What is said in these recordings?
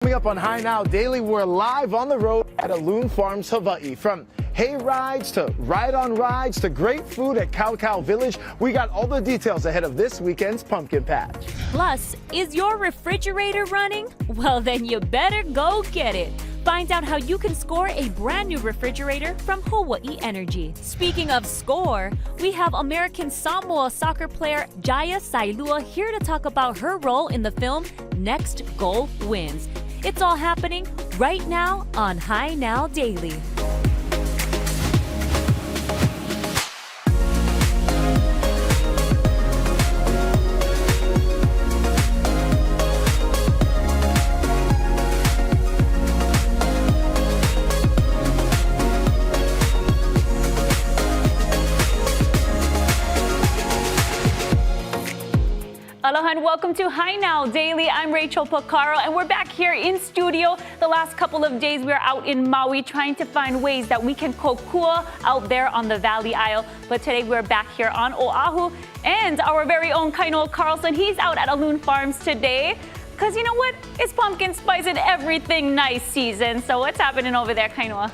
Coming up on High Now Daily, we're live on the road at Aloon Farms, Hawaii. From hay rides to ride-on rides to great food at Cow Cow Village, we got all the details ahead of this weekend's pumpkin patch. Plus, is your refrigerator running? Well, then you better go get it. Find out how you can score a brand new refrigerator from Hawaii Energy. Speaking of score, we have American Samoa soccer player Jaiyah Saelua here to talk about her role in the film Next Goal Wins. It's all happening right now on High Now Daily. Aloha and welcome to High Now Daily. I'm Rachel Pacaro and we're back here in studio. The last couple of days we were out in Maui trying to find ways that we can kokua out there on the Valley Isle. But today we're back here on Oahu and our very own Kainoa Carlson, he's out at Aloon Farms today. Because you know what? It's pumpkin spice and everything nice season. So what's happening over there, Kainoa?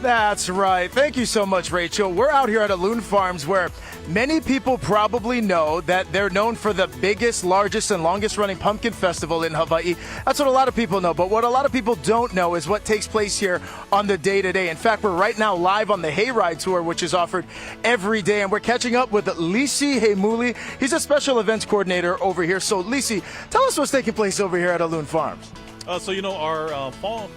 That's right. Thank you so much, Rachel. We're out here at Aloon Farms where many people probably know that they're known for the biggest, largest, and longest running pumpkin festival in Hawaii. That's what a lot of people know. But what a lot of people don't know is what takes place here on the day-to-day. In fact, we're right now live on the hayride tour, which is offered every day. And we're catching up with Lisi Heimuli. He's a special events coordinator over here. So, Lisi, tell us what's taking place over here at Aloon Farms. Our fall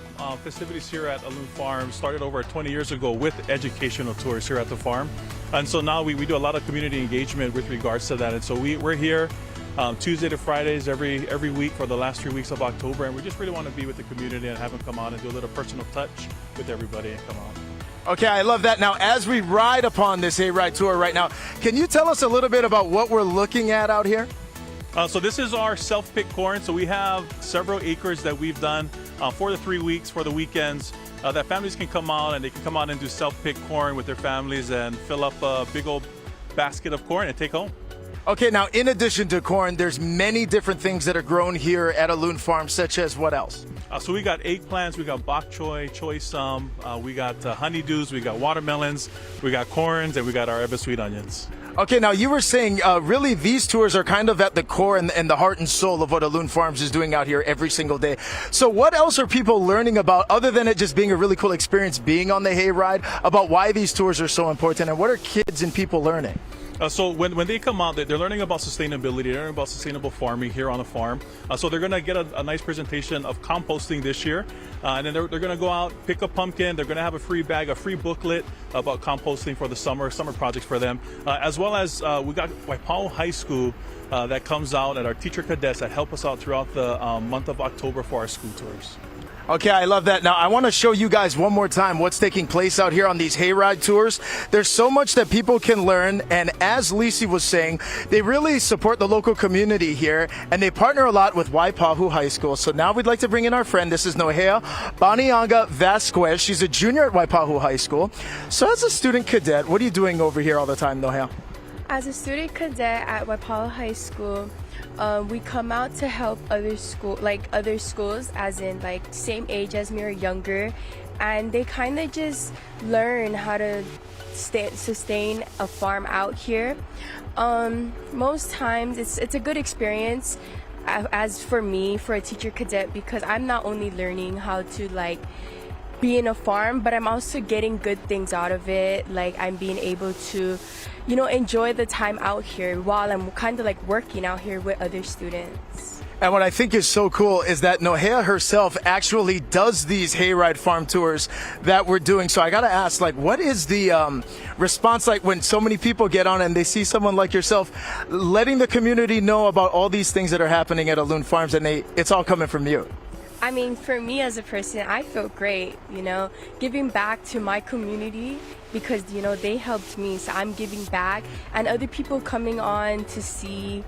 festivities here at Aloon Farms started over 20 years ago with educational tours here at the farm. And so now we do a lot of community engagement with regards to that. And so we're here Tuesday to Fridays every week for the last 3 weeks of October. And we just really want to be with the community and have them come on and do a little personal touch with everybody and come on. Okay, I love that. Now, as we ride upon this hayride tour right now, can you tell us a little bit about what we're looking at out here? So this is our self-picked corn. So we have several acres that we've done for the 3 weeks, for the weekends, that families can come out and they can come out and do self-picked corn with their families and fill up a big old basket of corn and take home. Okay, now in addition to corn, there's many different things that are grown here at Aloon Farm, such as what else? So we got eggplants, we got bok choy, we got honeydews, we got watermelons, we got corns, and we got our ever sweet onions. Okay, now you were saying really these tours are kind of at the core and the heart and soul of what Aloon Farms is doing out here every single day. So what else are people learning about, other than it just being a really cool experience being on the hayride, about why these tours are so important, and what are kids and people learning? So when they come out, they're learning about sustainability, they're learning about sustainable farming here on the farm. So they're going to get a nice presentation of composting this year. And then they're going to go out, pick a pumpkin. They're going to have a free bag, a free booklet about composting for the summer projects for them. As well as we got Waipahu High School that comes out, and our teacher cadets that help us out throughout the month of October for our school tours. Okay, I love that. Now, I want to show you guys one more time what's taking place out here on these hayride tours. There's so much that people can learn, and as Lisi was saying, they really support the local community here, and they partner a lot with Waipahu High School. So now we'd like to bring in our friend. This is Nohea Banianga Vasquez. She's a junior at Waipahu High School. So as a student cadet, what are you doing over here all the time, Nohea? As a student cadet at Waipahu High School, we come out to help other schools, as in like same age as me or younger, and they kind of just learn how to sustain a farm out here. Most times it's a good experience as for me, for a teacher cadet, because I'm not only learning how to be in a farm, but I'm also getting good things out of it. Like I'm being able to enjoy the time out here while I'm kind of working out here with other students. And what I think is so cool is that Nohea herself actually does these hayride farm tours that we're doing. So I got to ask, what is the response like when so many people get on and they see someone like yourself letting the community know about all these things that are happening at Aloon Farms, and it's all coming from you? I mean, for me as a person, I feel great, giving back to my community because, they helped me. So I'm giving back, and other people coming on to see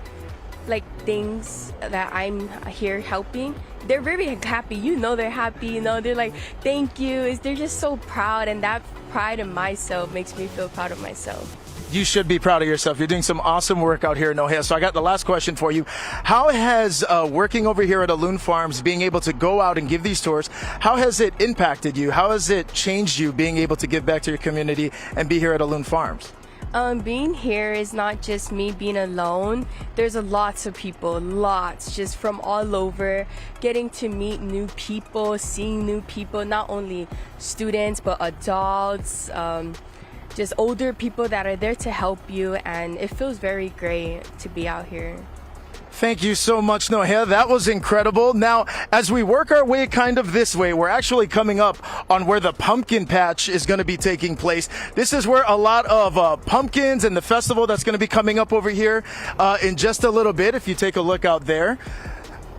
things that I'm here helping. They're very happy. They're happy. They're like, thank you. They're just so proud, and that pride in myself makes me feel proud of myself. You should be proud of yourself. You're doing some awesome work out here in Ohio. So I got the last question for you. How has working over here at Loon Farms, being able to go out and give these tours, how has it impacted you? How has it changed you being able to give back to your community and be here at Loon Farms? Being here is not just me being alone. There's lots of people, just from all over, getting to meet new people, seeing new people, not only students, but adults, just older people that are there to help you, and it feels very great to be out here. Thank you so much, Nohea. That was incredible. Now, as we work our way kind of this way, we're actually coming up on where the pumpkin patch is going to be taking place. This is where a lot of pumpkins and the festival that's going to be coming up over here in just a little bit, if you take a look out there.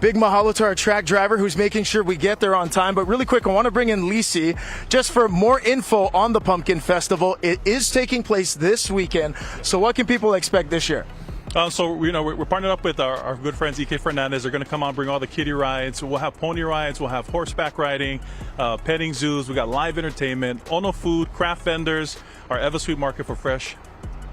Big mahalo to our track driver who's making sure we get there on time. But really quick, I want to bring in Lisi just for more info on the Pumpkin Festival. It is taking place this weekend. So what can people expect this year? We're partnered up with our good friends EK Fernandez. They're going to come out and bring all the kiddie rides. We'll have pony rides. We'll have horseback riding, petting zoos. We got live entertainment, Ono food, craft vendors, our Eva Sweet Market for fresh,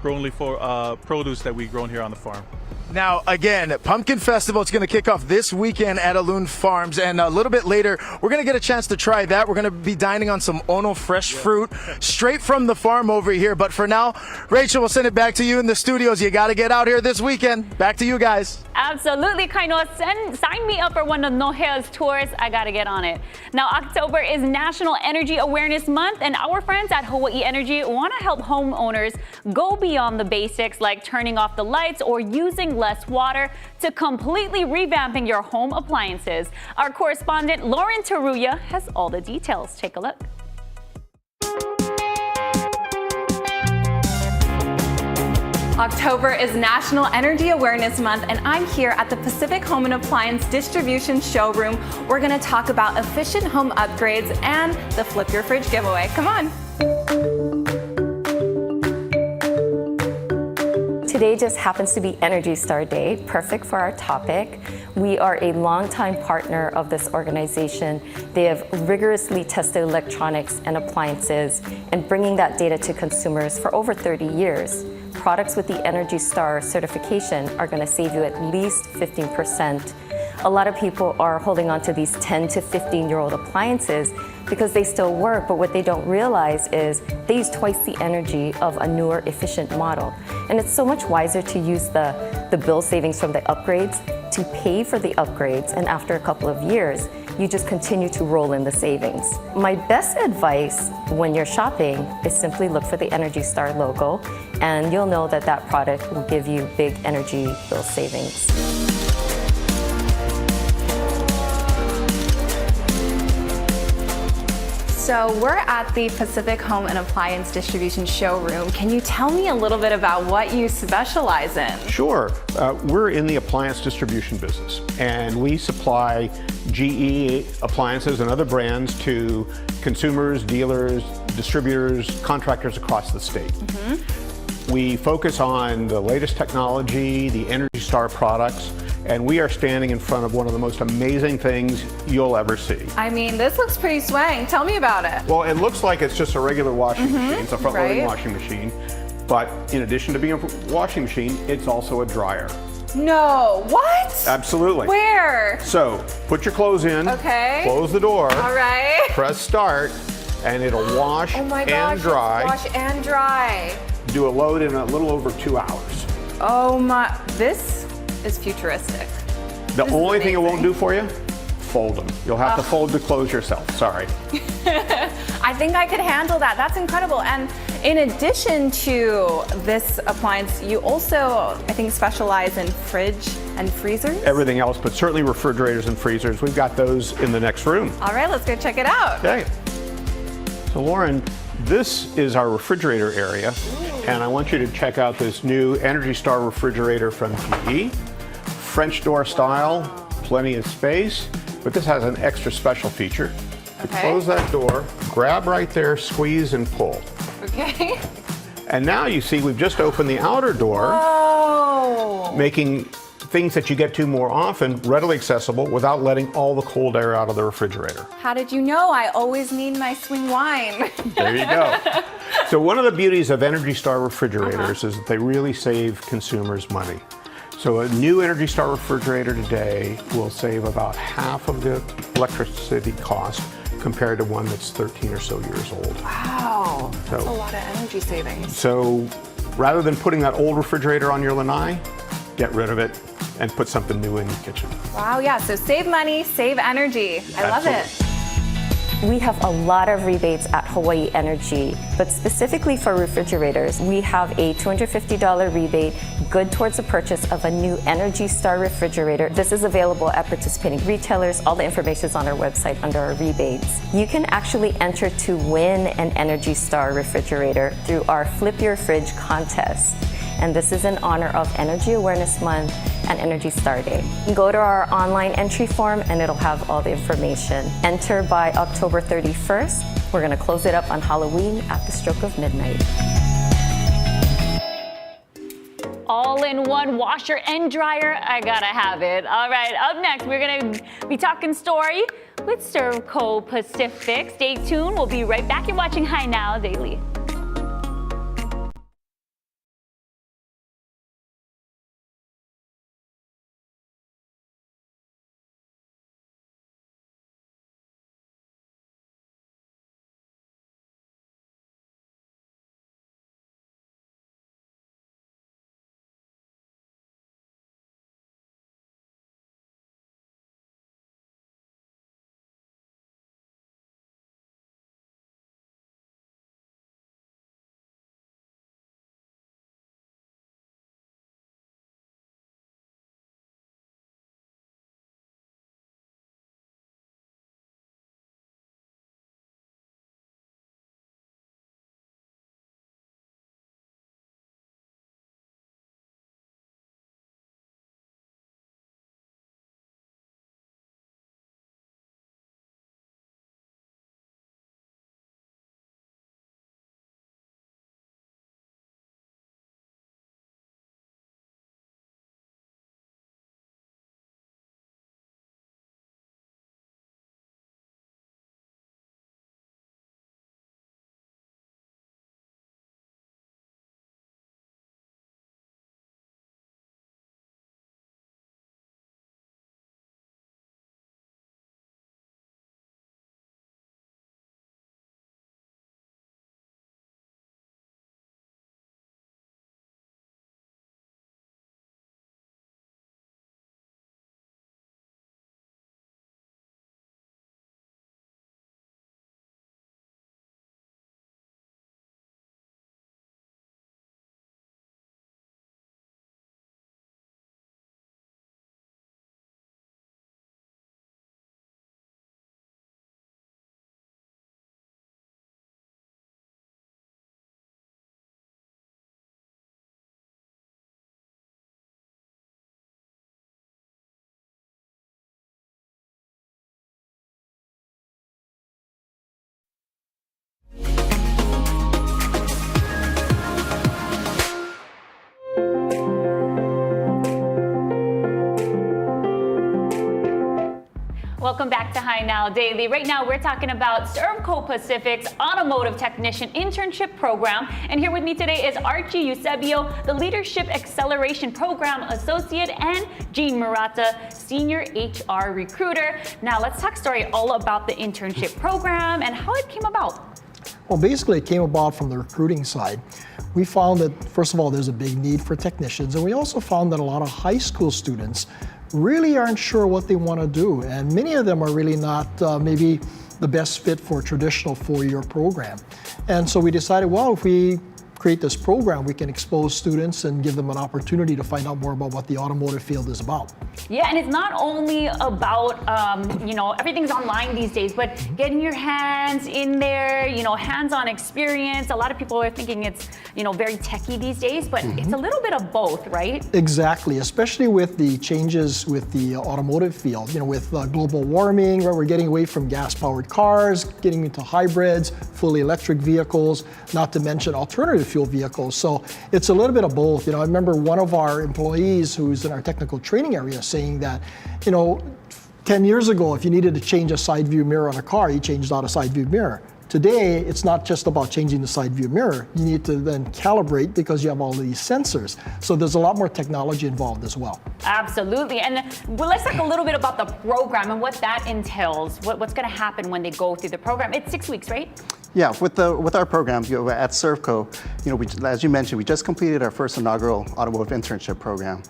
grown produce that we've grown here on the farm. Now, again, Pumpkin Festival, it's going to kick off this weekend at Loon Farms, and a little bit later, we're going to get a chance to try that. We're going to be dining on some Ono fresh fruit straight from the farm over here. But for now, Rachel, we'll send it back to you in the studios. You got to get out here this weekend. Back to you guys. Absolutely, Kainoa. Sign me up for one of Nohea's tours. I got to get on it. Now, October is National Energy Awareness Month, and our friends at Hawaii Energy want to help homeowners go beyond the basics like turning off the lights or using less water to completely revamping your home appliances. Our correspondent Lauren Taruya has all the details. Take a look. October is National Energy Awareness Month, and I'm here at the Pacific Home and Appliance Distribution Showroom. We're going to talk about efficient home upgrades and the Flip Your Fridge giveaway. Come on. Today just happens to be Energy Star Day, perfect for our topic. We are a longtime partner of this organization. They have rigorously tested electronics and appliances and bringing that data to consumers for over 30 years. Products with the Energy Star certification are going to save you at least 15%. A lot of people are holding on to these 10 to 15-year-old appliances because they still work, but what they don't realize is they use twice the energy of a newer, efficient model. And it's so much wiser to use the bill savings from the upgrades to pay for the upgrades, and after a couple of years, you just continue to roll in the savings. My best advice when you're shopping is simply look for the Energy Star logo, and you'll know that that product will give you big energy bill savings. So we're at the Pacific Home and Appliance Distribution Showroom. Can you tell me a little bit about what you specialize in? Sure. We're in the appliance distribution business, and we supply GE appliances and other brands to consumers, dealers, distributors, contractors across the state. We focus on the latest technology, the Energy Star products, and we are standing in front of one of the most amazing things you'll ever see. I mean, this looks pretty swang. Tell me about it. Well, it looks like it's just a regular washing machine. It's a front-loading washing machine. But in addition to being a washing machine, it's also a dryer. No, what? Absolutely. Where? So, put your clothes in, close the door, all right, press start, and it'll wash oh my gosh, and dry. Wash and dry. Do a load in a little over 2 hours. Oh my, this is futuristic. The only thing it won't do for you, fold them. You'll have to fold the clothes yourself, sorry. I think I could handle that. That's incredible. And in addition to this appliance, you also, I think, specialize in fridge and freezers? Everything else, but certainly refrigerators and freezers. We've got those in the next room. All right, let's go check it out. Okay. So Lauren, this is our refrigerator area, and I want you to check out this new Energy Star refrigerator from GE. French door style, plenty of space, but this has an extra special feature. To close that door, grab right there, squeeze and pull. Okay. And now you see we've just opened the outer door, making things that you get to more often readily accessible without letting all the cold air out of the refrigerator. How did you know? I always need my swing wine. There you go. So one of the beauties of Energy Star refrigerators is that they really save consumers money. So a new Energy Star refrigerator today will save about half of the electricity cost compared to one that's 13 or so years old. Wow, that's a lot of energy savings. So rather than putting that old refrigerator on your lanai, get rid of it and put something new in your kitchen. Wow, yeah, so save money, save energy. I love it. We have a lot of rebates at Hawaii Energy, but specifically for refrigerators, we have a $250 rebate good towards the purchase of a new Energy Star refrigerator. This is available at participating retailers. All the information is on our website under our rebates. You can actually enter to win an Energy Star refrigerator through our Flip Your Fridge contest. And this is in honor of Energy Awareness Month and Energy Star Day. You go to our online entry form and it'll have all the information. Enter by October 31st. We're gonna close it up on Halloween at the stroke of midnight. All-in-one washer and dryer, I gotta have it. All right, up next, we're gonna be talking story with Servco Pacific. Stay tuned, we'll be right back. You're watching Hi Now Daily. Welcome back to Hi Now Daily. Right now, we're talking about Servco Pacific's Automotive Technician Internship Program. And here with me today is Archie Eusebio, the Leadership Acceleration Program Associate, and Jean Murata, Senior HR Recruiter. Now, let's talk story all about the internship program and how it came about. Well, basically, it came about from the recruiting side. We found that, first of all, there's a big need for technicians, and we also found that a lot of high school students really aren't sure what they want to do, and many of them are really not maybe the best fit for a traditional four-year program. And so we decided, well, if we create this program, we can expose students and give them an opportunity to find out more about what the automotive field is about. Yeah, and it's not only about, everything's online these days, but getting your hands in there, hands-on experience. A lot of people are thinking it's, very techie these days, but it's a little bit of both, right? Exactly, especially with the changes with the automotive field, with global warming, where we're getting away from gas-powered cars, getting into hybrids, fully electric vehicles, not to mention alternative fuel vehicles. So it's a little bit of both. I remember one of our employees who's in our technical training area saying that, 10 years ago, if you needed to change a side view mirror on a car, you changed out a side view mirror. Today, it's not just about changing the side view mirror. You need to then calibrate because you have all these sensors. So there's a lot more technology involved as well. Absolutely. And well, let's talk a little bit about the program and what that entails. What's going to happen when they go through the program? It's 6 weeks, right? Yeah, with our programs, at Servco, as you mentioned, we just completed our first inaugural automotive internship program.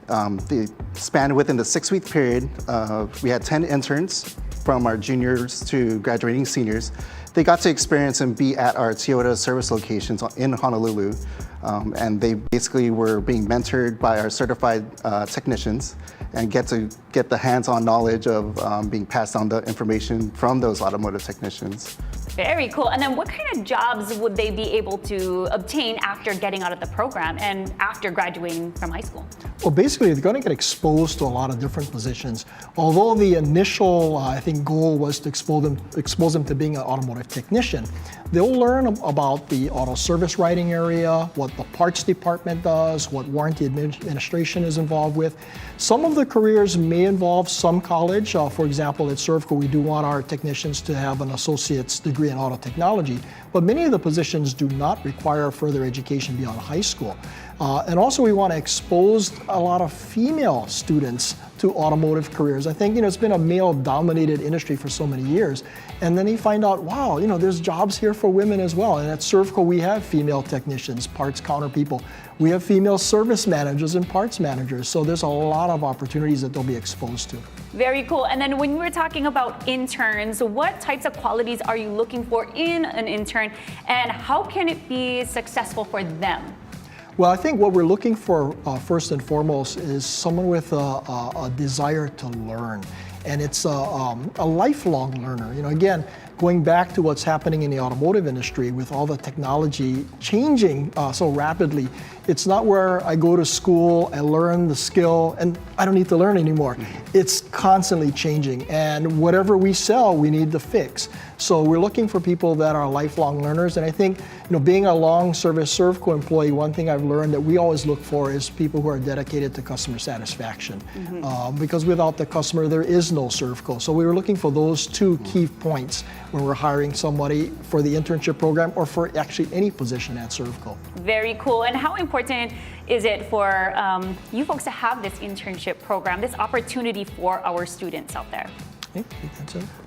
The span within the 6-week period, we had 10 interns from our juniors to graduating seniors. They got to experience and be at our Toyota service locations in Honolulu, and they basically were being mentored by our certified technicians and get the hands-on knowledge of being passed on the information from those automotive technicians. Very cool. And then what kind of jobs would they be able to obtain after getting out of the program and after graduating from high school? Well, basically, they're going to get exposed to a lot of different positions. Although the initial, I think, goal was to expose them to being an automotive technician, they'll learn about the auto service writing area, what the parts department does, what warranty administration is involved with. Some of the careers may involve some college. For example, at Servco, we do want our technicians to have an associate's degree in auto technology, but many of the positions do not require further education beyond high school. And also we want to expose a lot of female students to automotive careers. I think, it's been a male-dominated industry for so many years. And then you find out, wow, there's jobs here for women as well. And at Servco, we have female technicians, parts counter people. We have female service managers and parts managers. So there's a lot of opportunities that they'll be exposed to. Very cool. And then when you were talking about interns, what types of qualities are you looking for in an intern, and how can it be successful for them? Well, I think what we're looking for first and foremost is someone with a desire to learn. And it's a lifelong learner. Again, going back to what's happening in the automotive industry with all the technology changing so rapidly, it's not where I go to school, I learn the skill, and I don't need to learn anymore. It's constantly changing, and whatever we sell, we need to fix. So we're looking for people that are lifelong learners, and I think, being a long service Servco employee, one thing I've learned that we always look for is people who are dedicated to customer satisfaction. Because without the customer, there is no Servco. So we were looking for those two key points when we're hiring somebody for the internship program or for actually any position at Servco. Very cool. And how important is it for you folks to have this internship program, this opportunity for our students out there?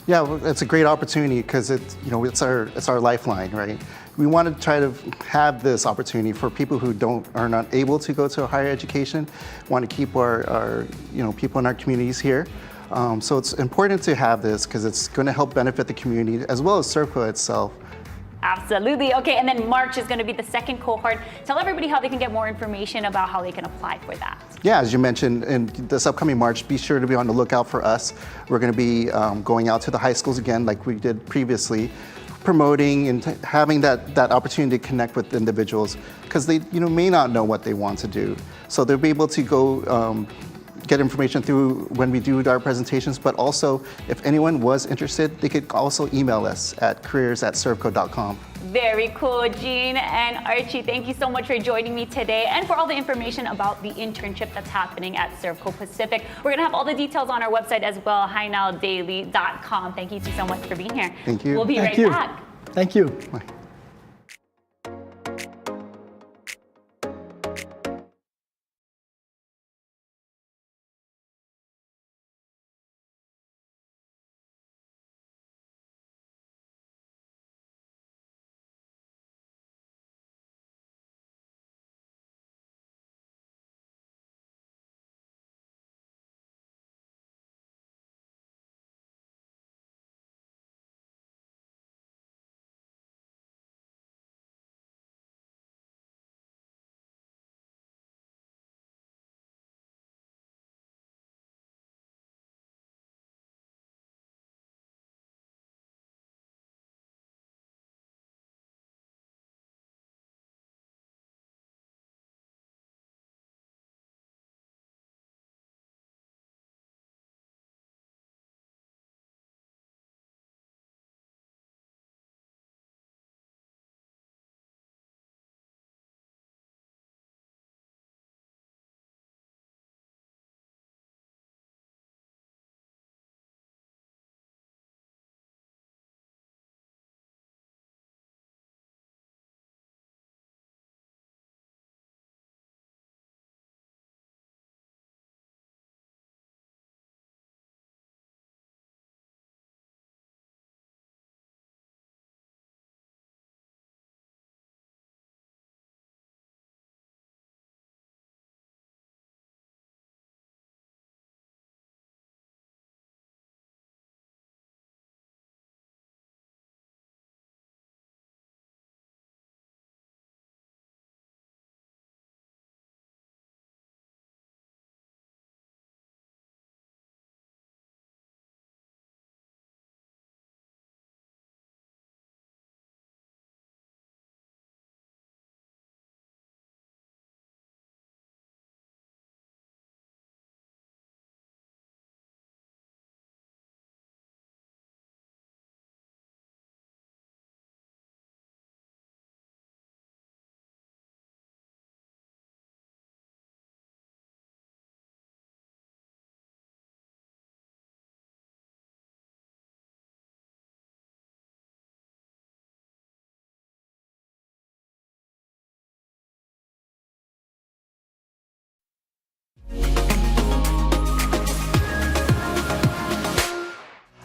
Yeah, well, it's a great opportunity because it's our lifeline, right? We want to try to have this opportunity for people who are not able to go to a higher education. Want to keep our people in our communities here. So it's important to have this because it's going to help benefit the community as well as Servco itself. Absolutely. Okay, and then March is going to be the second cohort. Tell everybody how they can get more information about how they can apply for that. Yeah, as you mentioned, in this upcoming March, be sure to be on the lookout for us. We're going to be going out to the high schools again like we did previously, promoting and having that opportunity to connect with individuals because they may not know what they want to do. So they'll be able to go get information through when we do our presentations, but also if anyone was interested, they could also email us at careers@servco.com. Very cool, Gene and Archie. Thank you so much for joining me today and for all the information about the internship that's happening at Servco Pacific. We're going to have all the details on our website as well, haynowdaily.com. Thank you two so much for being here. Thank you. We'll be Thank right you. back. Thank you. Bye.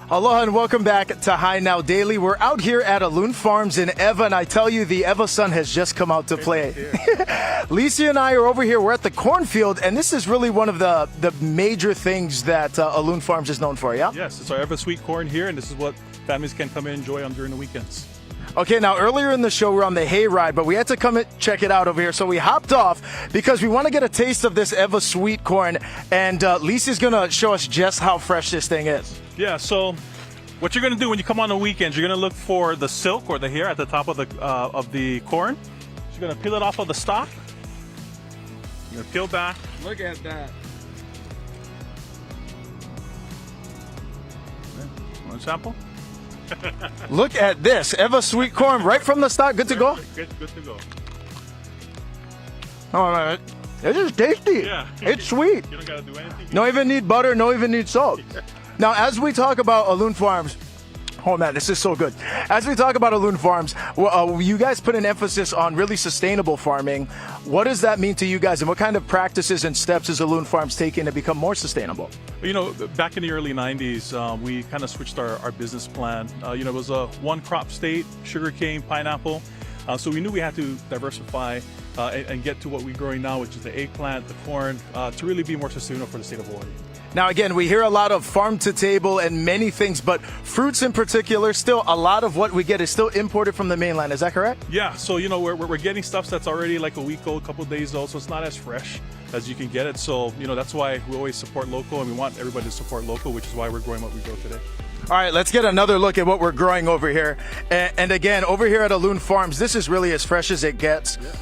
Aloha and welcome back to High Now Daily. We're out here at Aloon Farms in Eva, and I tell you, the Eva sun has just come out to play. Lisa and I are over here. We're at the cornfield, and this is really one of the major things that Aloon Farms is known for, yeah? Yes, it's our Eva sweet corn here, and this is what families can come in and enjoy on during the weekends. Okay, now earlier in the show we're on the hayride, but we had to come and check it out over here, so we hopped off because we want to get a taste of this Eva sweet corn, and Lisa's going to show us just how fresh this thing is. Yeah, so what you're going to do when you come on the weekends, you're going to look for the silk or the hair at the top of the corn. So you're going to peel it off of the stalk. You're going to peel back. Look at that. Want a sample? Look at this, Eva sweet corn right from the stalk. Good to go? Good to go. All right. This is tasty. Yeah. It's sweet. You don't got to do anything. No even need butter, no even need salt. Now, as we talk about Aloon Farms, oh man, this is so good. As we talk about Aloon Farms, you guys put an emphasis on really sustainable farming. What does that mean to you guys, and what kind of practices and steps is Aloon Farms taking to become more sustainable? You know, back in the early 90s, we kind of switched our business plan. You know, it was a one crop state, sugarcane, pineapple. So we knew we had to diversify and get to what we're growing now, which is the eggplant, the corn, to really be more sustainable for the state of Hawaii. Now, again, we hear a lot of farm to table and many things, but fruits in particular, still a lot of what we get is still imported from the mainland. Is that correct? Yeah, so, you know, we're getting stuff that's already like a week old, a couple of days old, so it's not as fresh as you can get it. So, you know, that's why we always support local, and we want everybody to support local, which is why we're growing what we grow today. All right, let's get another look at what we're growing over here. And again, over here at Aloon Farms, this is really as fresh as it gets. Yeah.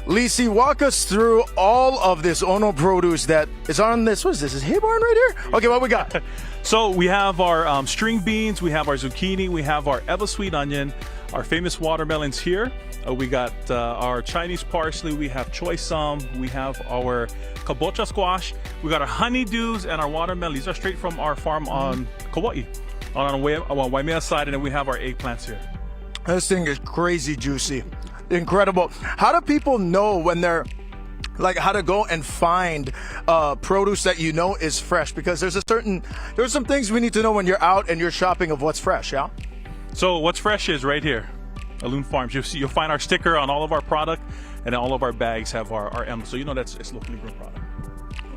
Lisi, walk us through all of this Ono produce that is on this. What is this? Is hay barn right here? Okay, what we got? So we have our string beans, we have our zucchini, we have our Eva sweet onion, our famous watermelons here. We got our Chinese parsley, we have choy sum, we have our kabocha squash, we got our honeydews and our watermelon. These are straight from our farm on Kauai, on Waimea side, and then we have our eggplants here. This thing is crazy juicy. Incredible. How do people know when they're how to go and find produce that you know is fresh? Because there's some things we need to know when you're out and you're shopping of what's fresh, yeah? So what's fresh is right here, Aloon Farms. You'll find our sticker on all of our product, and all of our bags have our emblem. So you know it's locally grown product.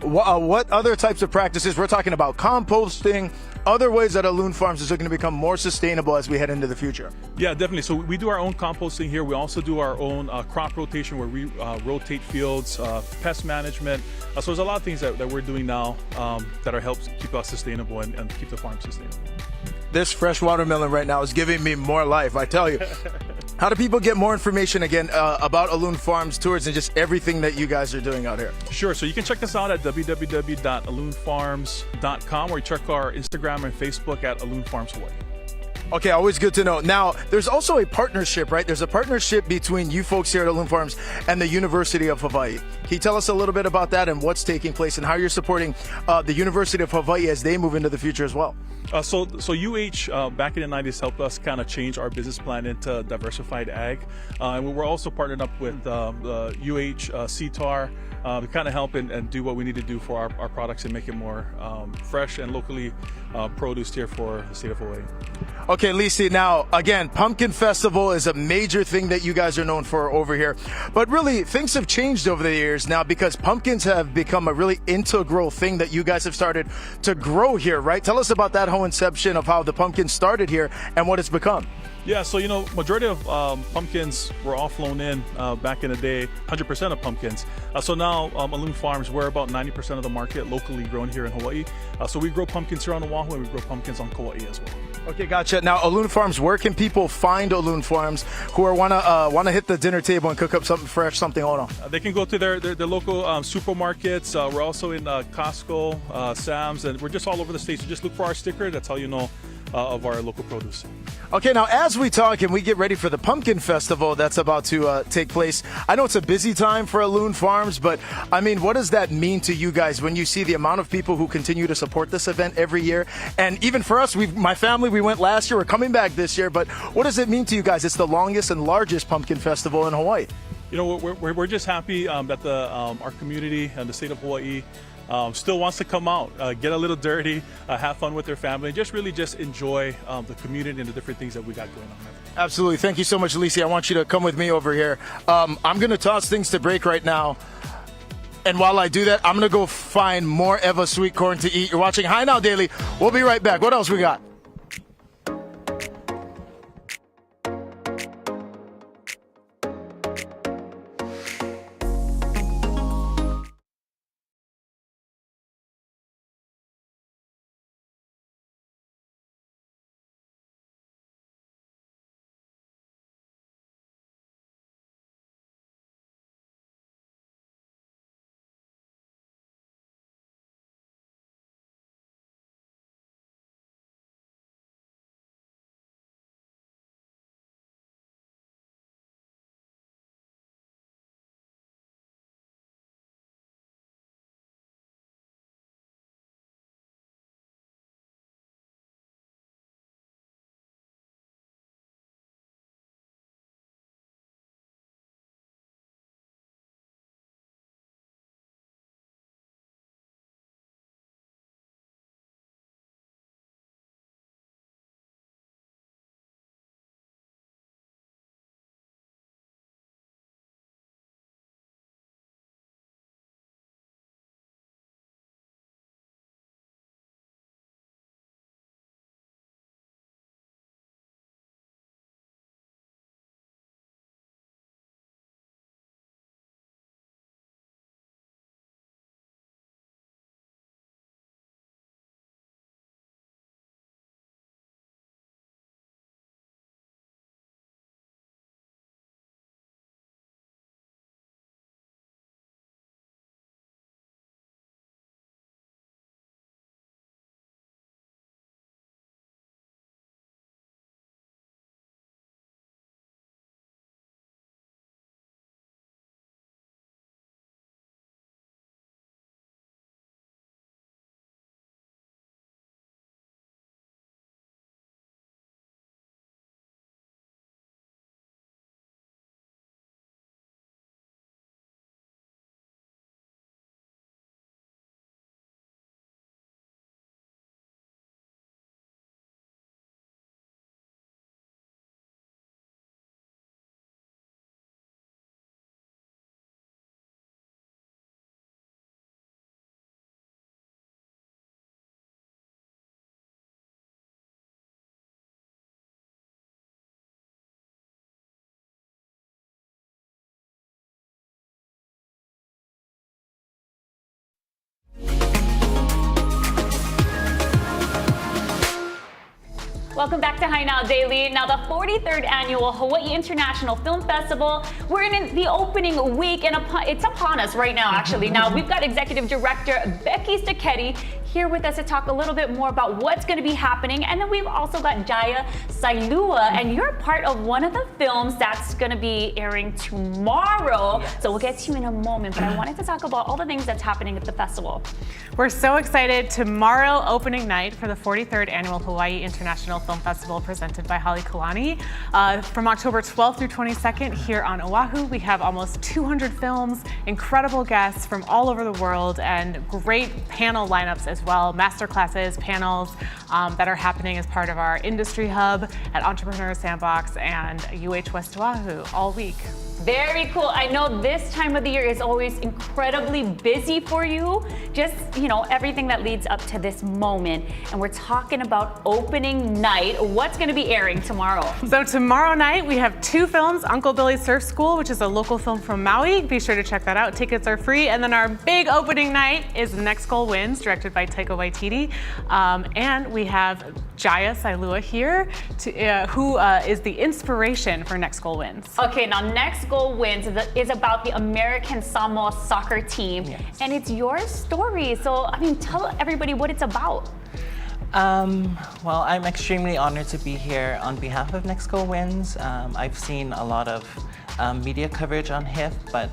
What other types of practices? We're talking about composting, other ways that Aloon Farms is looking to become more sustainable as we head into the future. Yeah, definitely. So we do our own composting here. We also do our own crop rotation where we rotate fields, pest management. So there's a lot of things that we're doing now that are helps keep us sustainable and keep the farm sustainable. This fresh watermelon right now is giving me more life, I tell you. How do people get more information again about Aloon Farms tours and just everything that you guys are doing out here? Sure. So you can check us out at www.aloonfarms.com, or you check our Instagram and Facebook at Aloon Farms Hawaii. Okay, always good to know. Now, there's also a partnership, right? There's a partnership between you folks here at Aloon Farms and the University of Hawaii. Can you tell us a little bit about that and what's taking place and how you're supporting the University of Hawaii as they move into the future as well? So UH back in the 90s helped us kind of change our business plan into diversified ag. And we're also partnered up with UH CTAR to kind of help and do what we need to do for our products and make it more fresh and locally produced here for the state of Hawaii. Okay, Lisi, now, again, Pumpkin Festival is a major thing that you guys are known for over here. But really, things have changed over the years now because pumpkins have become a really integral thing that you guys have started to grow here, right? Tell us about that whole inception of how the pumpkin started here and what it's become. Yeah, so, you know, majority of pumpkins were all flown in back in the day, 100% of pumpkins. So now, Aloon Farms, we're about 90% of the market locally grown here in Hawaii. So we grow pumpkins here on Oahu, and we grow pumpkins on Kauai as well. Okay, gotcha. Now, Aloon Farms, where can people find Aloon Farms who are wanna hit the dinner table and cook up something fresh, something ono? They can go to their local supermarkets. We're also in Costco, Sam's, and we're just all over the state. So just look for our sticker. That's how you know of our local produce. Okay, now as we talk and we get ready for the Pumpkin Festival that's about to take place, I know it's a busy time for Aloon Farms, but I mean, what does that mean to you guys when you see the amount of people who continue to support this event every year? And even for us, my family, we went last year, we're coming back this year, but what does it mean to you guys? It's the longest and largest pumpkin festival in Hawaii. You know, we're just happy that our community and the state of Hawaii still wants to come out, get a little dirty, have fun with their family, and just really just enjoy the community and the different things that we got going on. Absolutely. Thank you so much, Alicia. I want you to come with me over here. I'm going to toss things to break right now. And while I do that, I'm going to go find more Eva sweet corn to eat. You're watching High Now Daily. We'll be right back. What else we got? Welcome back to High Now Daily. Now, the 43rd Annual Hawaii International Film Festival, we're in the opening week, and it's upon us right now, actually. Now, we've got Executive Director Becky Sticchetti here with us to talk a little bit more about what's going to be happening. And then we've also got Jaiyah Saelua, and you're part of one of the films that's going to be airing tomorrow. Yes. So we'll get to you in a moment, but I wanted to talk about all the things that's happening at the festival. We're so excited. Tomorrow, opening night for the 43rd Annual Hawaii International Film Festival presented by Halekulani. From October 12th through 22nd here on Oahu, we have almost 200 films, incredible guests from all over the world, and great panel lineups as well, master classes, panels that are happening as part of our industry hub at Entrepreneur Sandbox and UH West Oahu all week. Very cool. I know this time of the year is always incredibly busy for you. Just, you know, everything that leads up to this moment. And we're talking about opening night. What's going to be airing tomorrow? So tomorrow night we have two films, Uncle Billy's Surf School, which is a local film from Maui. Be sure to check that out. Tickets are free. And then our big opening night is The Next Goal Wins, directed by Taika Waititi. And we have Jaiyah Saelua here, who is the inspiration for Next Goal Wins. Okay, now Next Goal Wins is about the American Samoa soccer team, yes. And it's your story. So, I mean, tell everybody what it's about. Well, I'm extremely honored to be here on behalf of Next Goal Wins. I've seen a lot of media coverage on HIF, but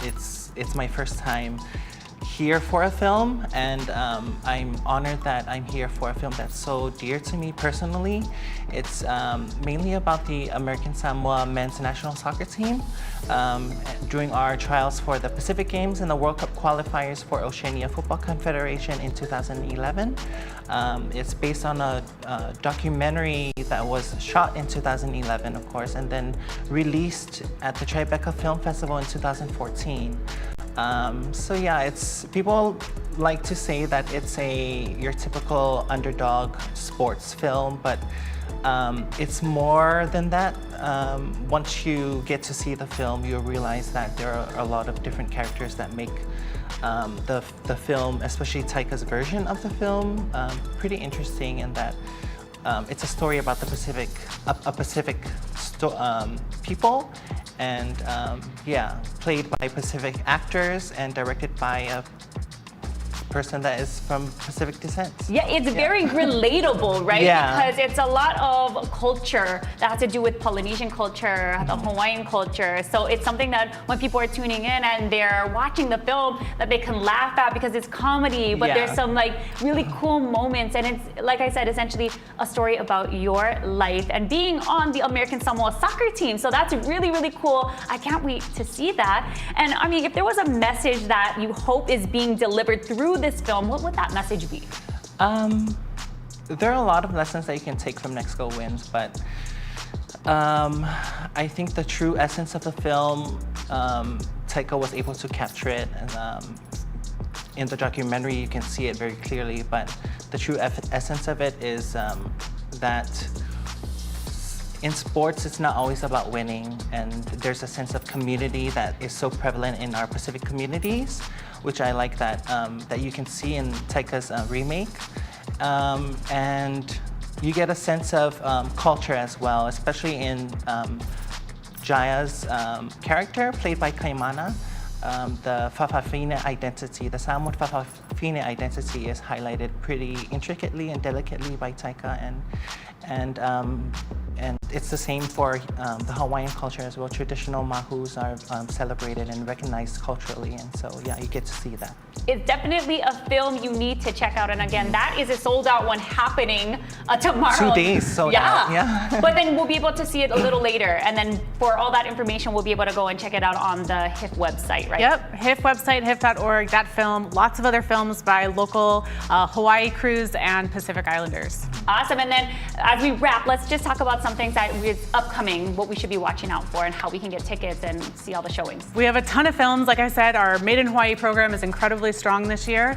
it's my first time here for a film, and I'm honored that I'm here for a film that's so dear to me personally. It's mainly about the American Samoa men's national soccer team during our trials for the Pacific Games and the World Cup qualifiers for Oceania Football Confederation in 2011. It's based on a documentary that was shot in 2011, of course, and then released at the Tribeca Film Festival in 2014. So yeah, people like to say that it's your typical underdog sports film, but it's more than that. Once you get to see the film, you'll realize that there are a lot of different characters that make the film, especially Taika's version of the film, pretty interesting in that it's a story about the Pacific people, and yeah, played by Pacific actors and directed by a person that is from Pacific descent. Yeah, it's very relatable, right? Yeah. Because it's a lot of culture that has to do with Polynesian culture, the Hawaiian culture. So it's something that when people are tuning in and they're watching the film, that they can laugh at because it's comedy, but there's some like really cool moments. And it's, like I said, essentially a story about your life and being on the American Samoa soccer team. So that's really, really cool. I can't wait to see that. And I mean, if there was a message that you hope is being delivered through this film, what would that message be? There are a lot of lessons that you can take from Next Go Wins, but I think the true essence of the film, Taika was able to capture it, and in the documentary you can see it very clearly, but the true essence of it is that in sports, it's not always about winning, and there's a sense of community that is so prevalent in our Pacific communities, which I like that you can see in Taika's remake. And you get a sense of culture as well, especially in Jaiyah's character, played by Kaimana. The Fa'afafine identity, the Samoan Fa'afafine identity is highlighted pretty intricately and delicately by Taika, and it's the same for the Hawaiian culture as well. Traditional mahus are celebrated and recognized culturally, and so yeah, you get to see that. It's definitely a film you need to check out, and again, that is a sold-out one happening tomorrow. 2 days sold out. Yeah. But then we'll be able to see it a little later, and then for all that information, we'll be able to go and check it out on the HIF website, right? Yep, HIF website, HIF.org, that film, lots of other films by local Hawaii crews and Pacific Islanders. Awesome, and then as we wrap, let's just talk about some things that is upcoming, what we should be watching out for, and how we can get tickets and see all the showings. We have a ton of films. Like I said, our Made in Hawaii program is incredibly strong this year.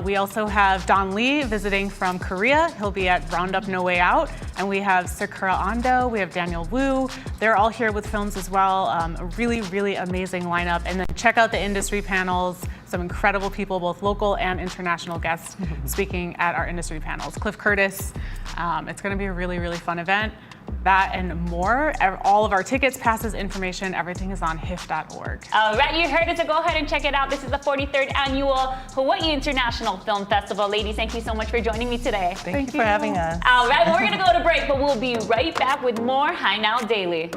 We also have Don Lee visiting from Korea. He'll be at Roundup No Way Out. And we have Sakura Ando, we have Daniel Wu. They're all here with films as well. A really, really amazing lineup. And then check out the industry panels. Some incredible people, both local and international guests speaking at our industry panels. Cliff Curtis. It's going to be a really, really fun event. That and more. All of our tickets, passes, information, everything is on HIF.org. All right, you heard it, so go ahead and check it out. This is the 43rd Annual Hawaii International Film Festival. Ladies, thank you so much for joining me today. Thank you for having us. All right, we're going to go to break, but we'll be right back with more High Now Daily.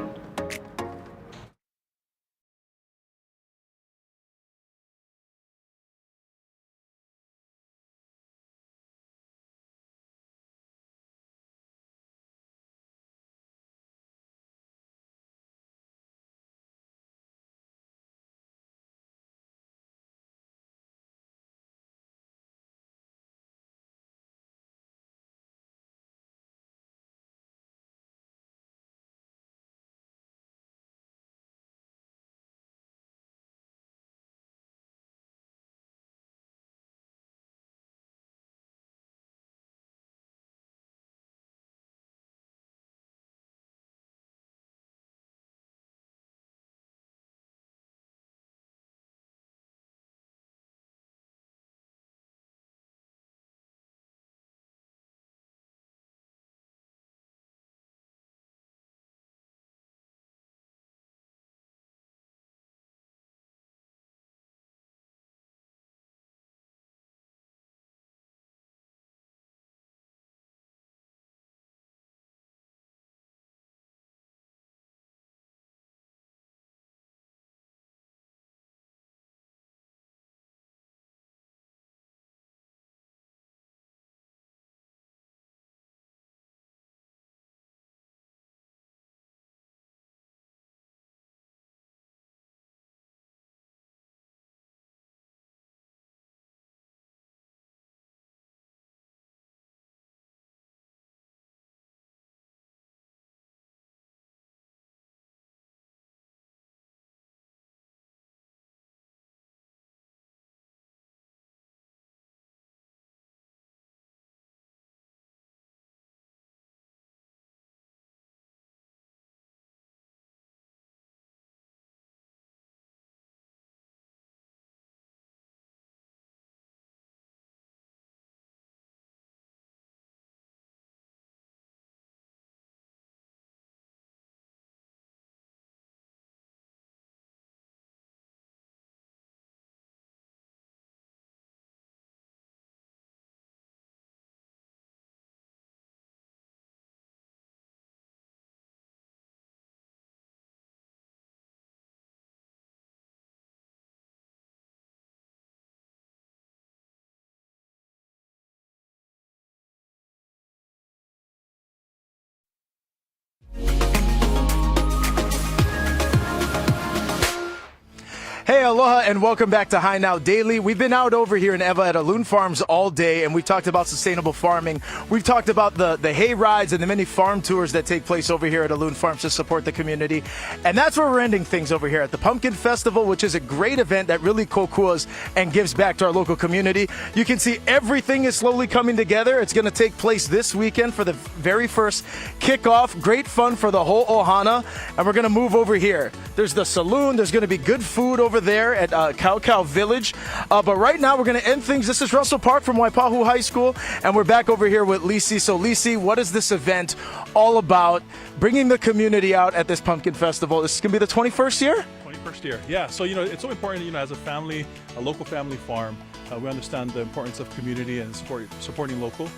Hey, aloha, and welcome back to High Now Daily. We've been out over here in Eva at Loon Farms all day, and we talked about sustainable farming. We've talked about the hay rides and the many farm tours that take place over here at Loon Farms to support the community. And that's where we're ending things over here at the Pumpkin Festival, which is a great event that really kokuas and gives back to our local community. You can see everything is slowly coming together. It's going to take place this weekend for the very first kickoff. Great fun for the whole ohana. And we're going to move over here. There's the saloon. There's going to be good food over there at Kaukau Village. But right now we're going to end things. This is Russell Park from Waipahu High School, and we're back over here with Lisi. So Lisi, what is this event all about? Bringing the community out at this Pumpkin Festival. This is going to be the 21st year? 21st year, yeah. So, it's so important, as a family, a local family farm, we understand the importance of community and supporting local.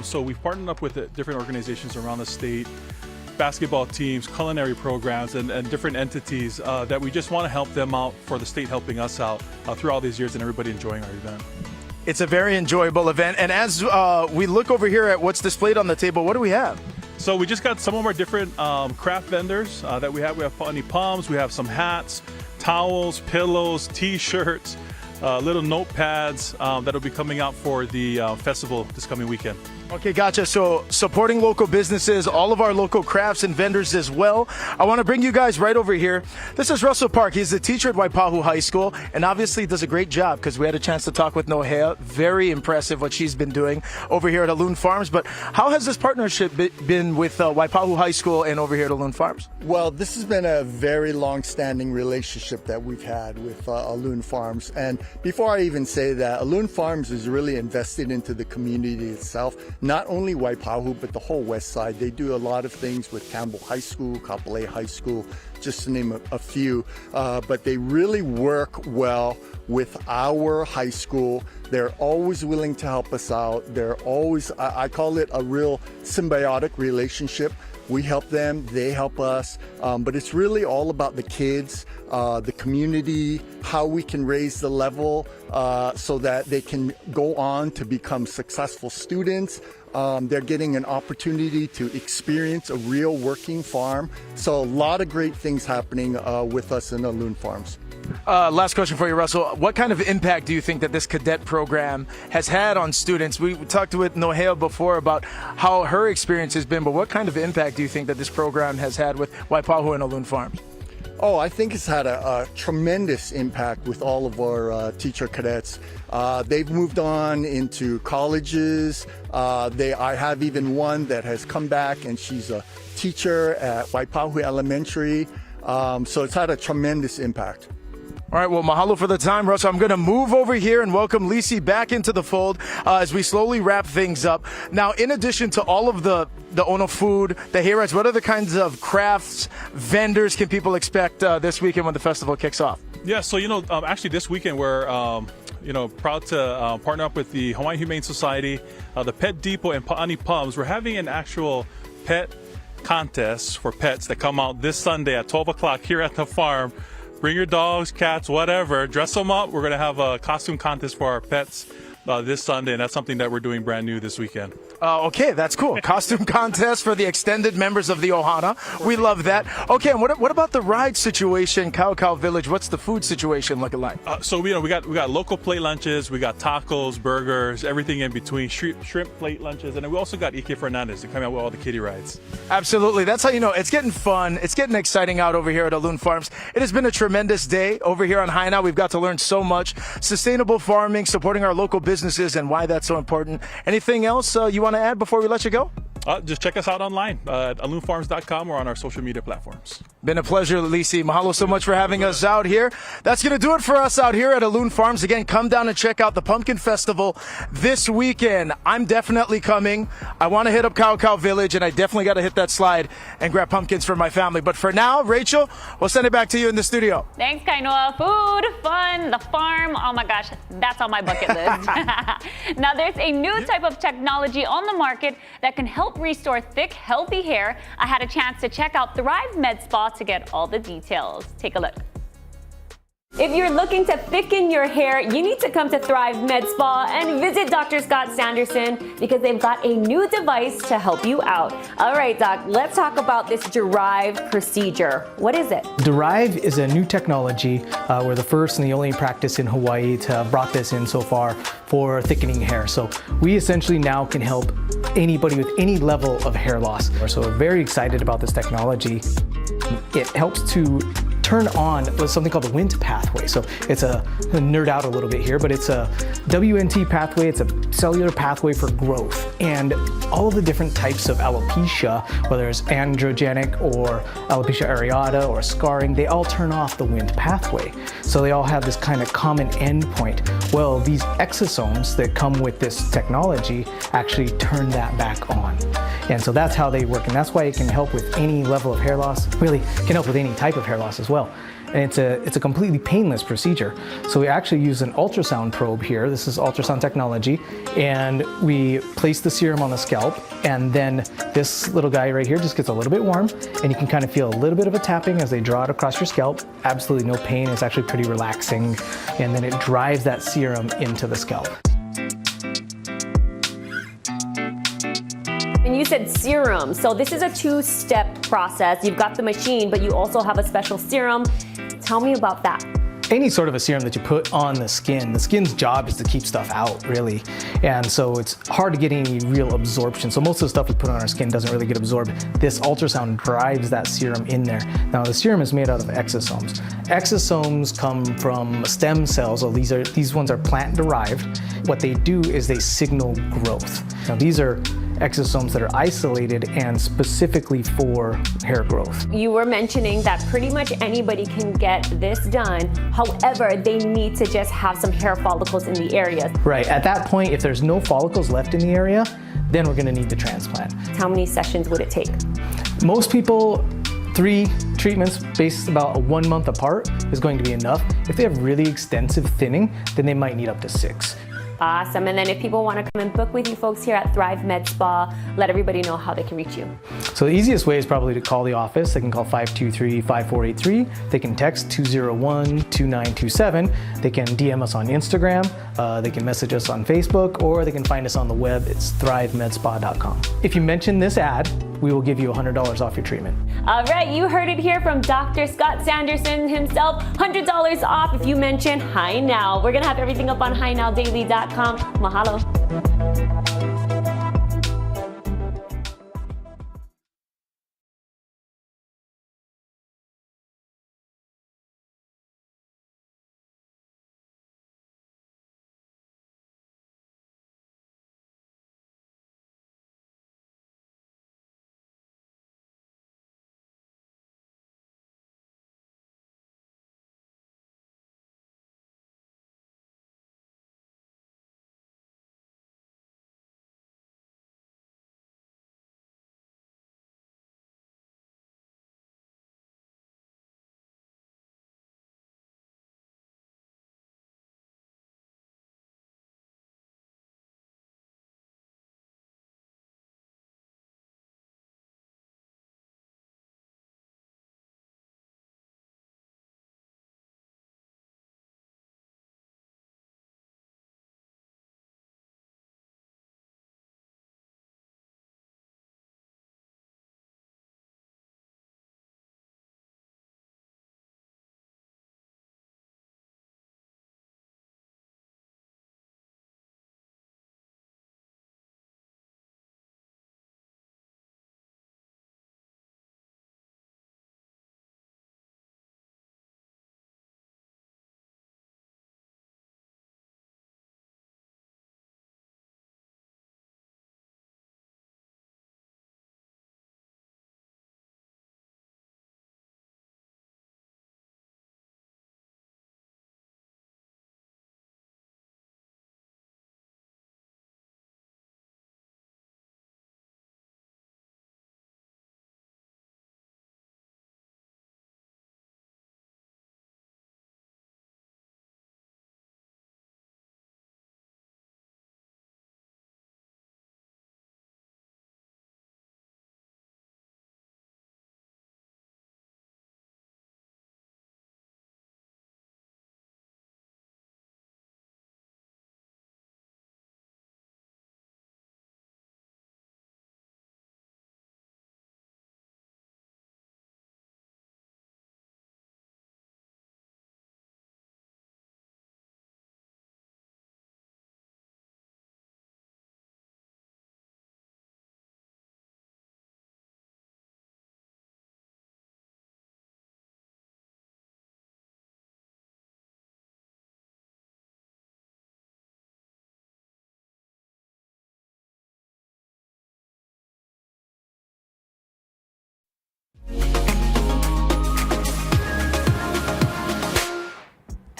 So we've partnered up with different organizations around the state, basketball teams, culinary programs, and different entities that we just want to help them out for the state helping us out through all these years and everybody enjoying our event. It's a very enjoyable event. And as we look over here at what's displayed on the table, what do we have? So we just got some of our different craft vendors that we have. We have funny palms, we have some hats, towels, pillows, t-shirts, little notepads that'll be coming out for the festival this coming weekend. Okay, gotcha. So supporting local businesses, all of our local crafts and vendors as well. I want to bring you guys right over here. This is Russell Park. He's the teacher at Waipahu High School, and obviously does a great job because we had a chance to talk with Nohea. Very impressive what she's been doing over here at Loon Farms. But how has this partnership been with Waipahu High School and over here at Loon Farms? Well, this has been a very long-standing relationship that we've had with Loon Farms. And before I even say that, Loon Farms is really invested into the community itself. Not only Waipahu, but the whole west side. They do a lot of things with Campbell High School, Kapolei High School, just to name a few. But they really work well with our high school. They're always willing to help us out. They're always, I call it a real symbiotic relationship. We help them, they help us, but it's really all about the kids, the community, how we can raise the level so that they can go on to become successful students. They're getting an opportunity to experience a real working farm. So a lot of great things happening with us in the Loon Farms. Last question for you, Russell. What kind of impact do you think that this cadet program has had on students? We talked with Nohea before about how her experience has been, but what kind of impact do you think that this program has had with Waipahu and Loon Farms? Oh, I think it's had a tremendous impact with all of our teacher cadets. They've moved on into colleges. I have even one that has come back, and she's a teacher at Waipahu Elementary. So it's had a tremendous impact. All right, well, mahalo for the time, Russell. I'm going to move over here and welcome Lisi back into the fold as we slowly wrap things up. Now, in addition to all of the Ono food, the hayrides, what other kinds of crafts, vendors can people expect this weekend when the festival kicks off? Yeah, so, actually this weekend we're, proud to partner up with the Hawaiian Humane Society, the Pet Depot, and Pa'ani Pubs. We're having an actual pet contest for pets that come out this Sunday at 12 o'clock here at the farm. Bring your dogs, cats, whatever. Dress them up. We're going to have a costume contest for our pets this Sunday, and that's something that we're doing brand new this weekend. Okay, that's cool. Costume contest for the extended members of the Ohana. We love that. Okay, and what about the ride situation, Kaukau Village? What's the food situation looking like? So we got local plate lunches, we got tacos, burgers, everything in between, shrimp plate lunches, and then we also got Ike Fernandez to come out with all the kiddie rides. Absolutely. That's how you know it's getting fun. It's getting exciting out over here at Loon Farms. It has been a tremendous day over here on High Now. We've got to learn so much. Sustainable farming, supporting our local businesses, and why that's so important. Anything else you want to add before we let you go? Just check us out online at aloonfarms.com or on our social media platforms. Been a pleasure, Lisi. Mahalo so much for having us out here. That's going to do it for us out here at Loon Farms. Again, come down and check out the Pumpkin Festival this weekend. I'm definitely coming. I want to hit up Kaukau Village, and I definitely got to hit that slide and grab pumpkins for my family. But for now, Rachel, we'll send it back to you in the studio. Thanks, Kainoa. Food, fun, the farm. Oh my gosh, that's on my bucket list. Now, there's a new type of technology on the market that can help restore thick, healthy hair. I had a chance to check out Thrive Med Spa to get all the details. Take a look. If you're looking to thicken your hair, you need to come to Thrive Med Spa and visit Dr. Scott Sanderson because they've got a new device to help you out. All right, Doc, let's talk about this Derive procedure. What is it? Derive is a new technology. We're the first and the only practice in Hawaii to have brought this in so far for thickening hair. So we essentially now can help anybody with any level of hair loss. So we're very excited about this technology. It helps to turn on something called the WNT pathway. So it's a nerd out a little bit here, but it's a WNT pathway. It's a cellular pathway for growth. And all of the different types of alopecia, whether it's androgenic or alopecia areata or scarring, they all turn off the WNT pathway. So they all have this kind of common endpoint. Well, these exosomes that come with this technology actually turn that back on. And so that's how they work. And that's why it can help with any level of hair loss, really can help with any type of hair loss as well. And it's a completely painless procedure. So we actually use an ultrasound probe here. This is ultrasound technology. And we place the serum on the scalp. And then this little guy right here just gets a little bit warm. And you can kind of feel a little bit of a tapping as they draw it across your scalp. Absolutely no pain. It's actually pretty relaxing. And then it drives that serum into the scalp. And you said serum. So this is a two-step process. You've got the machine, but you also have a special serum. Tell me about that. Any sort of a serum that you put on the skin's job is to keep stuff out, really. And so it's hard to get any real absorption. So most of the stuff we put on our skin doesn't really get absorbed. This ultrasound drives that serum in there. Now the serum is made out of exosomes. Exosomes come from stem cells. So these ones are plant derived. What they do is they signal growth. Now these are exosomes that are isolated and specifically for hair growth. You were mentioning that pretty much anybody can get this done. However, they need to just have some hair follicles in the area. Right, at that point, if there's no follicles left in the area, then we're gonna need the transplant. How many sessions would it take? Most people, 3 treatments based about 1 month apart is going to be enough. If they have really extensive thinning, then they might need up to 6. Awesome. And then if people want to come and book with you folks here at Thrive Med Spa, let everybody know how they can reach you. So the easiest way is probably to call the office. They can call 523-5483. They can text 201-2927. They can DM us on Instagram. They can message us on Facebook, or they can find us on the web. It's thrivemedspa.com. If you mention this ad, we will give you $100 off your treatment. All right, you heard it here from Dr. Scott Sanderson himself. $100 off if you mention Hi Now. We're going to have everything up on HiNowDaily.com. Mahalo.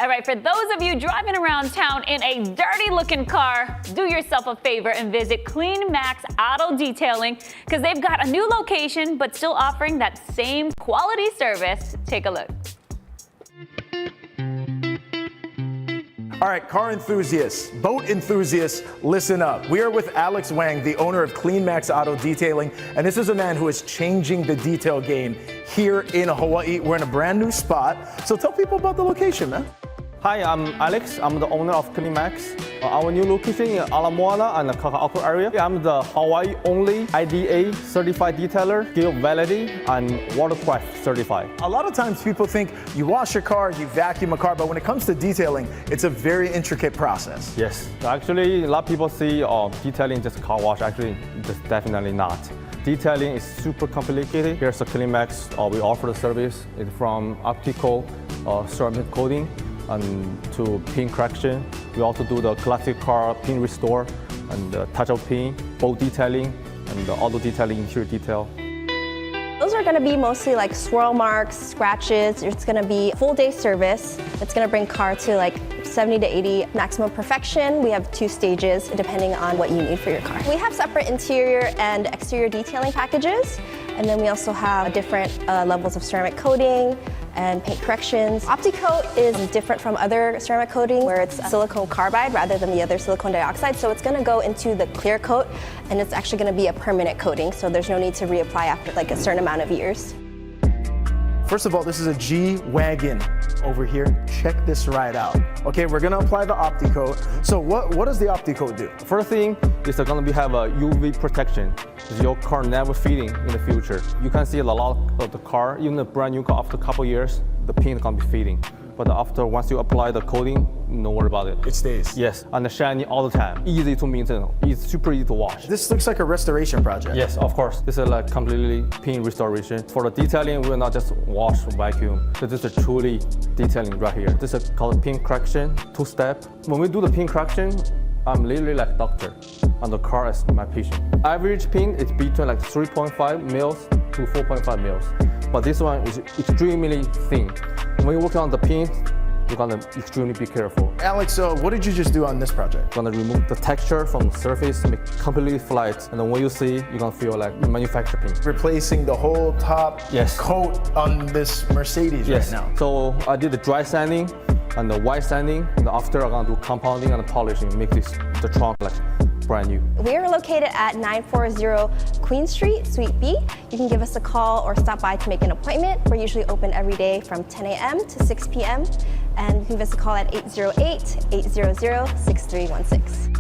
All right, for those of you driving around town in a dirty-looking car, do yourself a favor and visit Clean Max Auto Detailing because they've got a new location but still offering that same quality service. Take a look. All right, car enthusiasts, boat enthusiasts, listen up. We are with Alex Wang, the owner of Clean Max Auto Detailing, and this is a man who is changing the detail game here in Hawaii. We're in a brand new spot, so tell people about the location, man. Hi, I'm Alex. I'm the owner of Clean Max. Our new location in Ala Moana and the Kaka'ako area. I'm the Hawaii only IDA certified detailer, guild validated, and watercraft certified. A lot of times people think you wash your car, you vacuum a car, but when it comes to detailing, it's a very intricate process. Yes, actually a lot of people see detailing just car wash. Actually, just definitely not. Detailing is super complicated. Here's the Clean Max. We offer the service from optical ceramic coating and to pin correction. We also do the classic car pin restore and the touch-up pin, boat detailing, and the auto detailing, interior detail. Those are going to be mostly like swirl marks, scratches. It's going to be full day service. It's going to bring car to like 70 to 80 maximum perfection. We have 2 stages depending on what you need for your car. We have separate interior and exterior detailing packages. And then we also have different levels of ceramic coating and paint corrections. OptiCoat is different from other ceramic coating where it's silicone carbide rather than the other silicone dioxide. So it's going to go into the clear coat and it's actually going to be a permanent coating. So there's no need to reapply after like a certain amount of years. First of all, this is a G-Wagon over here. Check this ride out. Okay, we're gonna apply the OptiCoat. So what does the OptiCoat do? First thing is they're gonna have a UV protection. Your car never fading in the future. You can see a lot of the car, even the brand new car after a couple years, the paint gonna be fading. But once you apply the coating, no worry about it. It stays. Yes, and shiny all the time. Easy to maintain. It's super easy to wash. This looks like a restoration project. Yes, of course. This is like completely paint restoration. For the detailing, we will not just wash, vacuum. This is a truly detailing right here. This is called paint correction, 2-step. When we do the paint correction, I'm literally like a doctor, and the car is my patient. Average paint is between like 3.5 mils to 4.5 mils. But this one is extremely thin. When you're working on the paint, you're gonna extremely be careful. Alex, what did you just do on this project? You're gonna remove the texture from the surface, make it completely flat, and then when you see, you're gonna feel like manufactured paint. Replacing the whole top yes. coat on this Mercedes yes. right now. So I did the dry sanding and the white sanding, and after I'm gonna do compounding and polishing, make the trunk like brand new. We are located at 940 Queen Street, Suite B. You can give us a call or stop by to make an appointment. We're usually open every day from 10 a.m. to 6 p.m. And you can give us a call at 808-800-6316.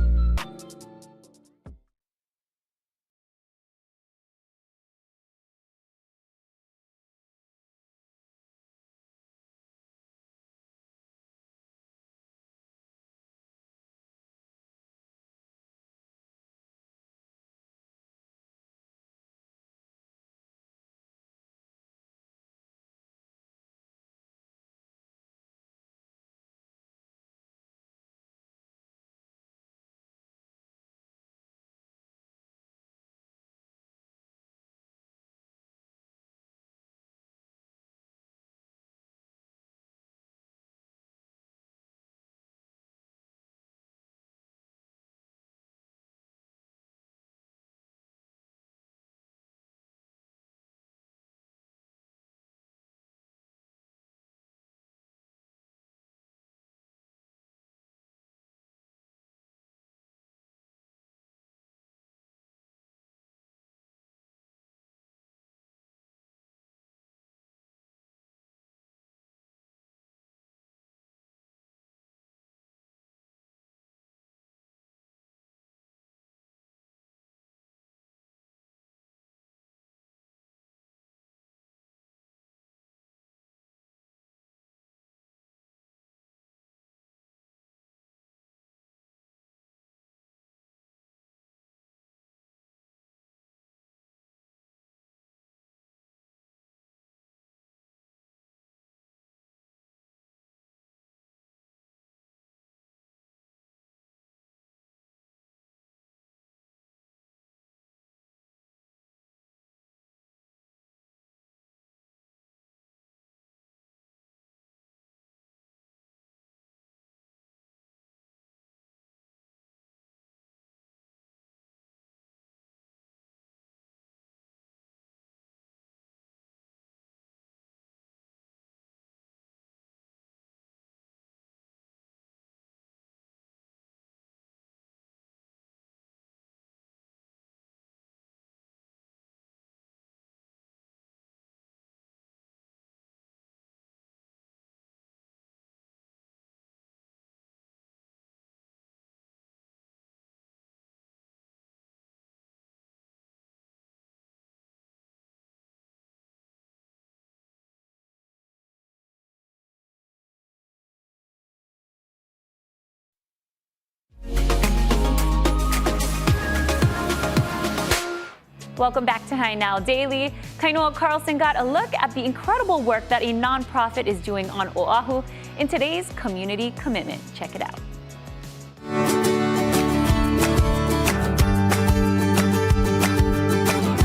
Welcome back to Hi Now Daily. Kainoa Carlson got a look at the incredible work that a nonprofit is doing on Oahu in today's Community Commitment. Check it out.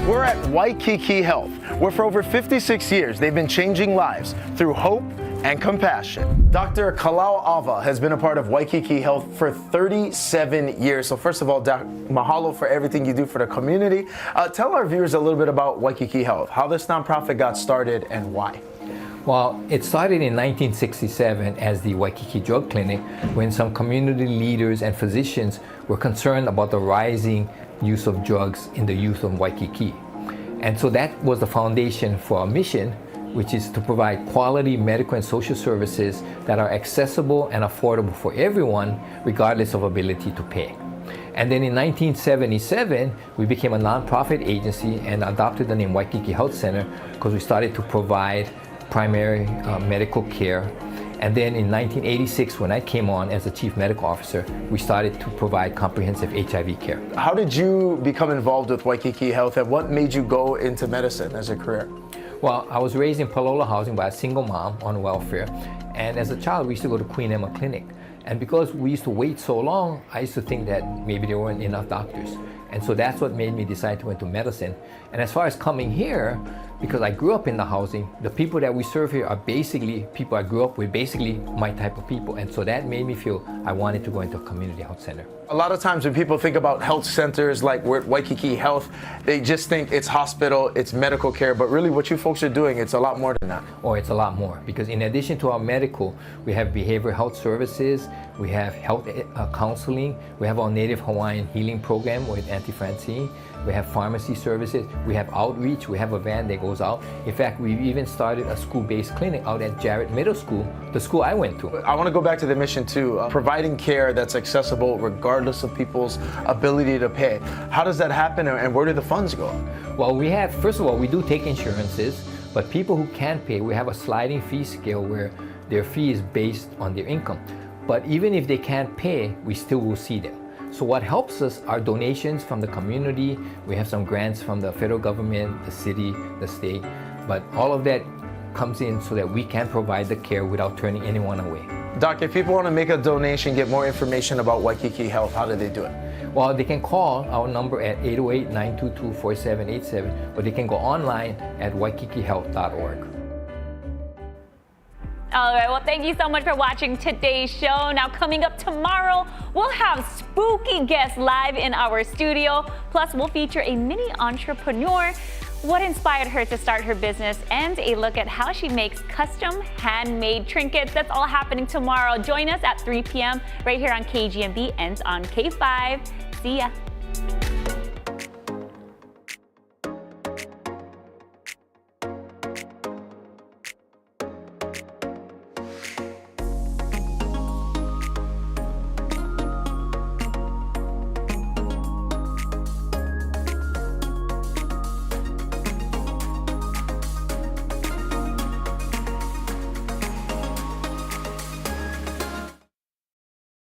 We're at Waikiki Health, where for over 56 years they've been changing lives through hope and compassion. Dr. Kalau Ava has been a part of Waikiki Health for 37 years. So first of all, Doc, mahalo for everything you do for the community. Tell our viewers a little bit about Waikiki Health, how this nonprofit got started and why. Well, it started in 1967 as the Waikiki Drug Clinic when some community leaders and physicians were concerned about the rising use of drugs in the youth of Waikiki. And so that was the foundation for our mission, which is to provide quality medical and social services that are accessible and affordable for everyone, regardless of ability to pay. And then in 1977, we became a nonprofit agency and adopted the name Waikiki Health Center because we started to provide primary medical care. And then in 1986, when I came on as the chief medical officer, we started to provide comprehensive HIV care. How did you become involved with Waikiki Health and what made you go into medicine as a career? Well, I was raised in Palolo housing by a single mom on welfare. And as a child, we used to go to Queen Emma Clinic. And because we used to wait so long, I used to think that maybe there weren't enough doctors. And so that's what made me decide to go into medicine. And as far as coming here, because I grew up in the housing, the people that we serve here are basically people I grew up with, basically my type of people. And so that made me feel I wanted to go into a community health center. A lot of times when people think about health centers like we're at Waikiki Health, they just think it's hospital, it's medical care, but really what you folks are doing, it's a lot more than that. Oh, it's a lot more, because in addition to our medical, we have behavioral health services, we have health counseling, we have our Native Hawaiian healing program with Auntie Francine, we have pharmacy services, we have outreach, we have a van that goes out. In fact, we've even started a school-based clinic out at Jarrett Middle School, the school I went to. I want to go back to the mission too, providing care that's accessible regardless of people's ability to pay. How does that happen and where do the funds go? Well, we have, first of all, we do take insurances, but people who can't pay, we have a sliding fee scale where their fee is based on their income. But even if they can't pay, we still will see them. So what helps us are donations from the community. We have some grants from the federal government, the city, the state, but all of that comes in so that we can provide the care without turning anyone away. Doc, if people want to make a donation, get more information about Waikiki Health, how do they do it? Well, they can call our number at 808-922-4787, or they can go online at waikikihealth.org. All right, well, thank you so much for watching today's show. Now, coming up tomorrow, we'll have spooky guests live in our studio. Plus, we'll feature a mini entrepreneur, what inspired her to start her business, and a look at how she makes custom handmade trinkets. That's all happening tomorrow. Join us at 3 p.m. right here on KGMB and on K5. See ya.